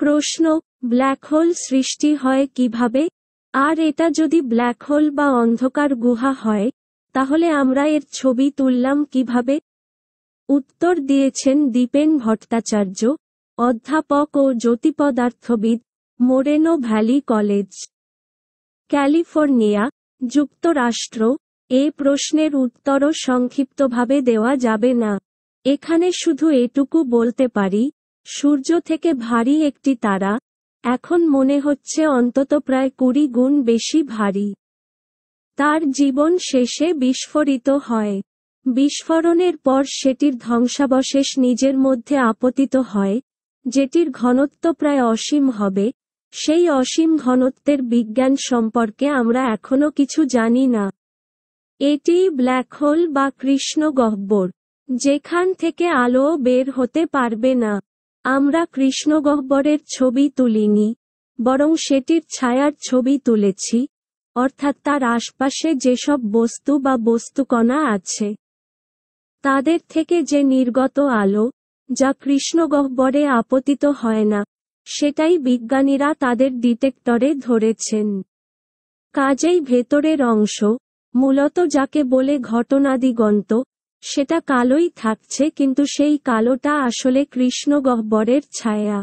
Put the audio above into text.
প্রশ্ন, black hole সৃষ্টি হয় কিভাবে? আর এটা যদি ব্ল্যাক হোল বা অন্ধকার গুহা হয়, তাহলে আমরা এর ছবি তুললাম কিভাবে? উত্তর দিয়েছেন দীপেন ভট্টাচার্য, অধ্যাপক ও জ্যোতিপদার্থবিদ, মোরেনো ভ্যালি কলেজ, ক্যালিফোর্নিয়া, যুক্তরাষ্ট্র। এ প্রশ্নের উত্তরও সংক্ষিপ্তভাবে দেওয়া যাবে না। এখানে শুধু এটুকু বলতে পারি, সূর্য থেকে ভারী একটি তারা, এখন মনে হচ্ছে অন্তত প্রায় 20 গুণ বেশি ভারী। তার জীবন শেষে বিস্ফোরিত হয়। বিস্ফোরণের পর সেটির ধ্বংসাবশেষ নিজের মধ্যে আপতিত হয়, যেটির ঘনত্ব প্রায় অসীম হবে। সেই অসীম ঘনত্বের বিজ্ঞান সম্পর্কে আমরা এখনো কিছু জানি না। এটিই ব্ল্যাক হোল বা কৃষ্ণগহ্বর, যেখান থেকে আলোও বের হতে পারবে না। আমরা কৃষ্ণগহ্বরের ছবি তুলিনি, বরং সেটির ছায়ার ছবি তুলেছি, অর্থাৎ তার আশপাশে যেসব বস্তু বা বস্তুকণা আছে, তাদের থেকে যে নির্গত আলো, যা কৃষ্ণগহ্বরে আপতিত হয় না, সেটাই বিজ্ঞানীরা তাদের ডিটেক্টরে ধরেছেন। কাজেই ভেতরের অংশ, মূলত যাকে বলে ঘটনাদিগন্ত, সেটা কালোই থাকছে, কিন্তু সেই কালোটা আসলে কৃষ্ণগহ্বরের ছায়া।